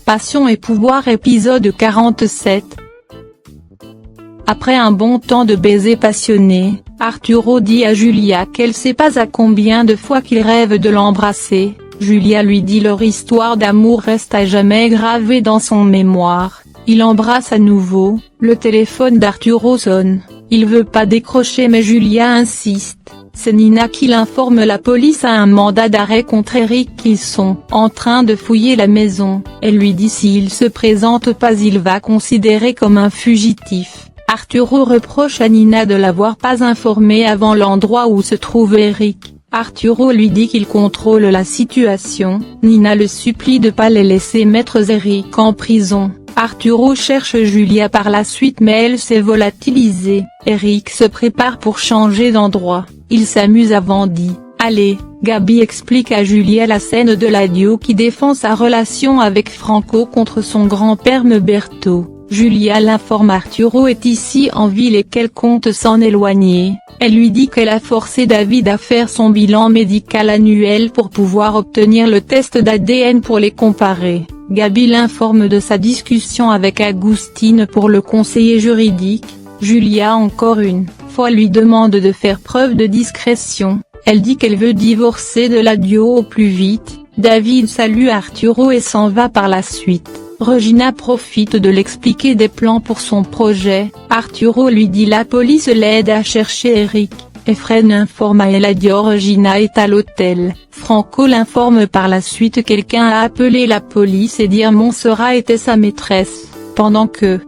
Passion et pouvoir épisode 47. Après un bon temps de baisers passionnés, Arturo dit à Julia qu'elle sait pas à combien de fois qu'il rêve de l'embrasser. Julia lui dit leur histoire d'amour reste à jamais gravée dans son mémoire. Il embrasse à nouveau, le téléphone d'Arturo sonne, il veut pas décrocher mais Julia insiste. C'est Nina qui l'informe, la police a un mandat d'arrêt contre Eric, qu'ils sont en train de fouiller la maison. Elle lui dit s'il se présente pas il va considérer comme un fugitif. Arturo reproche à Nina de l'avoir pas informé avant l'endroit où se trouve Eric. Arturo lui dit qu'il contrôle la situation, Nina le supplie de pas les laisser mettre Eric en prison. Arturo cherche Julia par la suite mais elle s'est volatilisée. Eric se prépare pour changer d'endroit, il s'amuse avant dit « Allez ». Gabi explique à Julia la scène de l'adieu qui défend sa relation avec Franco contre son grand-père Meberto. Julia l'informe Arturo est ici en ville et qu'elle compte s'en éloigner. Elle lui dit qu'elle a forcé David à faire son bilan médical annuel pour pouvoir obtenir le test d'ADN pour les comparer. Gabi l'informe de sa discussion avec Agustine pour le conseiller juridique. Julia encore une fois lui demande de faire preuve de discrétion. Elle dit qu'elle veut divorcer de l'adieu au plus vite. David salue Arturo et s'en va par la suite. Regina profite de l'expliquer des plans pour son projet. Arturo lui dit la police l'aide à chercher Eric. Efren informe à Eladio Regina est à l'hôtel. Franco l'informe par la suite quelqu'un a appelé la police et dire Montserrat était sa maîtresse. Pendant que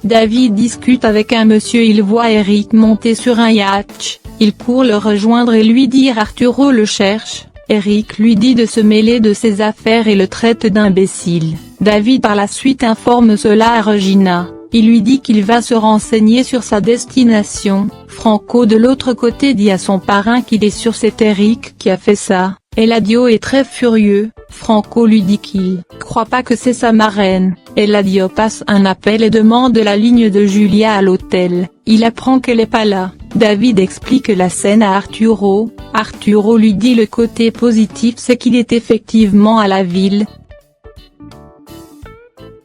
David discute avec un monsieur, il voit Eric monter sur un yacht. Il court le rejoindre et lui dire Arturo le cherche. Eric lui dit de se mêler de ses affaires et le traite d'imbécile. David par la suite informe cela à Regina. Il lui dit qu'il va se renseigner sur sa destination. Franco de l'autre côté dit à son parrain qu'il est sûr c'est Eric qui a fait ça. Eladio est très furieux. Franco lui dit qu'il croit pas que c'est sa marraine. Eladio passe un appel et demande la ligne de Julia à l'hôtel. Il apprend qu'elle est pas là. David explique la scène à Arturo. Arturo lui dit le côté positif c'est qu'il est effectivement à la ville.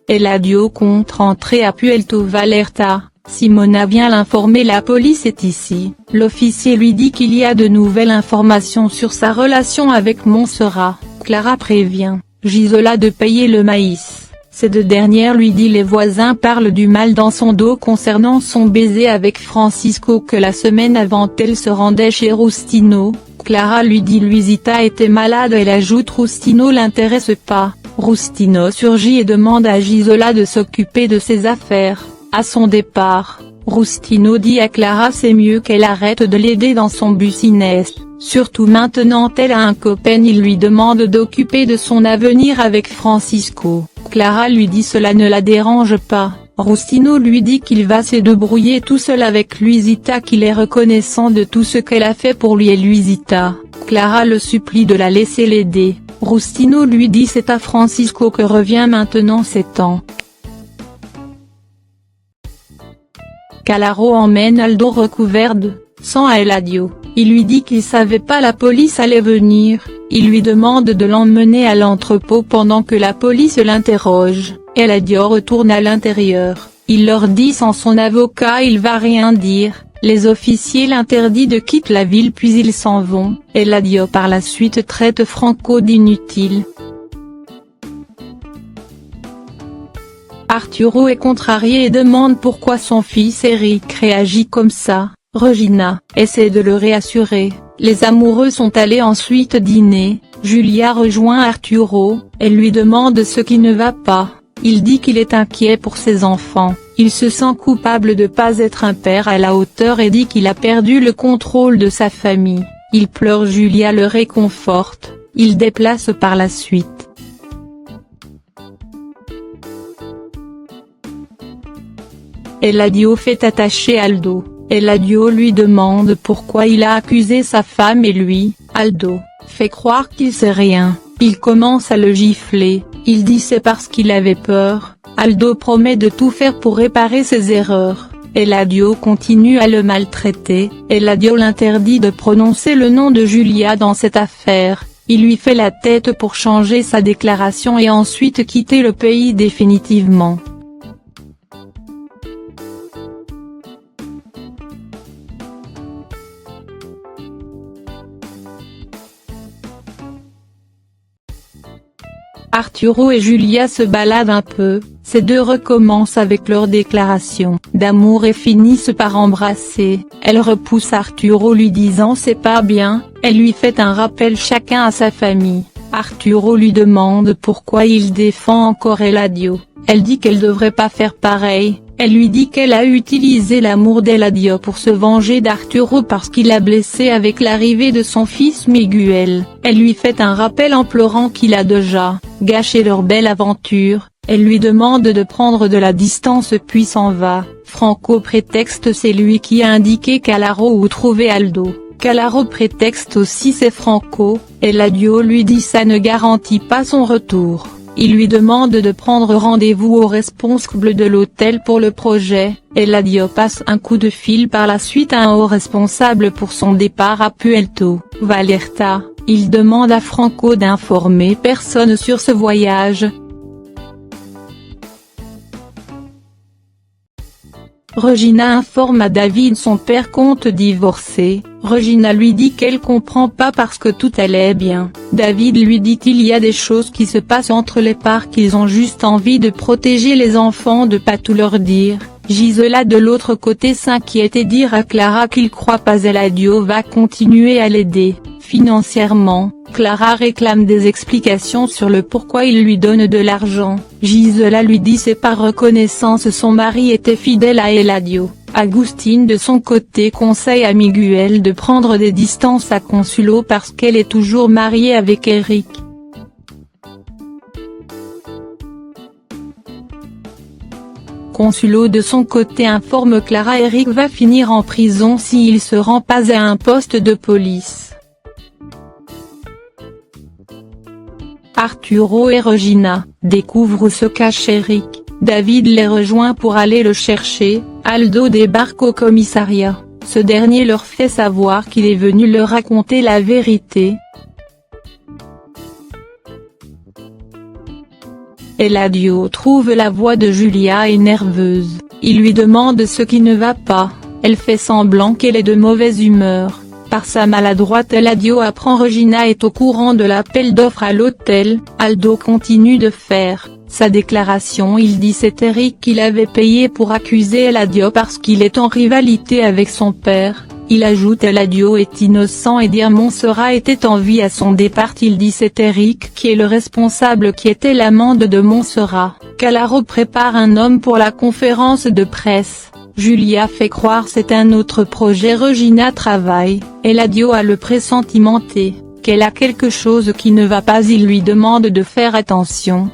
Eladio compte rentrer à Puerto Vallarta. Simona vient l'informer la police est ici. L'officier lui dit qu'il y a de nouvelles informations sur sa relation avec Montserrat. Clara prévient Gisola de payer le maïs. Ces deux dernières lui dit les voisins parlent du mal dans son dos concernant son baiser avec Francisco que la semaine avant elle se rendait chez Rustino. Clara lui dit Luisita était malade, elle ajoute Rustino l'intéresse pas. Rustino surgit et demande à Gisola de s'occuper de ses affaires. À son départ, Rustino dit à Clara c'est mieux qu'elle arrête de l'aider dans son business, surtout maintenant elle a un copain, il lui demande d'occuper de son avenir avec Francisco. Clara lui dit cela ne la dérange pas. Rustino lui dit qu'il va se débrouiller tout seul avec Luisita, qu'il est reconnaissant de tout ce qu'elle a fait pour lui et Luisita. Clara le supplie de la laisser l'aider. Rustino lui dit c'est à Francisco que revient maintenant ses temps. Calaro emmène Aldo recouvert de sang à Eladio. Il lui dit qu'il savait pas la police allait venir. Il lui demande de l'emmener à l'entrepôt pendant que la police l'interroge. Eladio retourne à l'intérieur. Il leur dit sans son avocat il va rien dire. Les officiers l'interdisent de quitter la ville puis ils s'en vont. Eladio par la suite traite Franco d'inutile. Arturo est contrarié et demande pourquoi son fils Eric réagit comme ça. Regina essaie de le réassurer. Les amoureux sont allés ensuite dîner. Julia rejoint Arturo. Elle lui demande ce qui ne va pas. Il dit qu'il est inquiet pour ses enfants. Il se sent coupable de pas être un père à la hauteur et dit qu'il a perdu le contrôle de sa famille. Il pleure, Julia le réconforte. Il déplace par la suite. Eladio fait attacher Aldo. Eladio lui demande pourquoi il a accusé sa femme et lui. Aldo fait croire qu'il sait rien. Il commence à le gifler. Il dit c'est parce qu'il avait peur. Aldo promet de tout faire pour réparer ses erreurs. Eladio continue à le maltraiter. Eladio l'interdit de prononcer le nom de Julia dans cette affaire. il lui fait la tête pour changer sa déclaration et ensuite quitter le pays définitivement. Arturo et Julia se baladent un peu, ces deux recommencent avec leur déclaration d'amour et finissent par embrasser. Elle repousse Arturo lui disant c'est pas bien, elle lui fait un rappel chacun à sa famille. Arturo lui demande pourquoi il défend encore Eladio, elle dit qu'elle devrait pas faire pareil. Elle lui dit qu'elle a utilisé l'amour d'Eladio pour se venger d'Arturo parce qu'il l'a blessé avec l'arrivée de son fils Miguel. Elle lui fait un rappel en pleurant qu'il a déjà gâché leur belle aventure. Elle lui demande de prendre de la distance puis s'en va. Franco prétexte c'est lui qui a indiqué Calaro où trouver Aldo. Calaro prétexte aussi c'est Franco. Eladio lui dit ça ne garantit pas son retour. Il lui demande de prendre rendez-vous au responsable de l'hôtel pour le projet. Eladio passe un coup de fil par la suite à un haut responsable pour son départ à Puerto Vallarta. Il demande à Franco d'informer personne sur ce voyage. Regina informe à David son père compte divorcer. Regina lui dit qu'elle comprend pas parce que tout allait bien. David lui dit il y a des choses qui se passent entre les parts qu'ils ont juste envie de protéger les enfants de pas tout leur dire. Gisela de l'autre côté s'inquiète et dire à Clara qu'il croit pas Eladio va continuer à l'aider financièrement. Clara réclame des explications sur le pourquoi il lui donne de l'argent. Gisela lui dit c'est par reconnaissance son mari était fidèle à Eladio. Agustine de son côté conseille à Miguel de prendre des distances à Consuelo parce qu'elle est toujours mariée avec Eric. Consuelo de son côté informe Clara Eric va finir en prison s'il se rend pas à un poste de police. Arturo et Regina découvrent où se cache Eric. David les rejoint pour aller le chercher. Aldo débarque au commissariat. Ce dernier leur fait savoir qu'il est venu leur raconter la vérité. Eladio trouve la voix de Julia est nerveuse. Il lui demande ce qui ne va pas. Elle fait semblant qu'elle est de mauvaise humeur. Par sa maladroite Eladio apprend Regina est au courant de l'appel d'offres à l'hôtel. Aldo continue de faire sa déclaration. Il dit c'est Eric qu'il avait payé pour accuser Eladio parce qu'il est en rivalité avec son père. Il ajoute Eladio est innocent et dire Montserrat était en vie à son départ. Il dit c'est Eric qui est le responsable qui était l'amant de Montserrat. Calaro prépare un homme pour la conférence de presse. Julia fait croire c'est un autre projet. Regina travaille. Eladio a le pressentiment qu'elle a quelque chose qui ne va pas. Il lui demande de faire attention.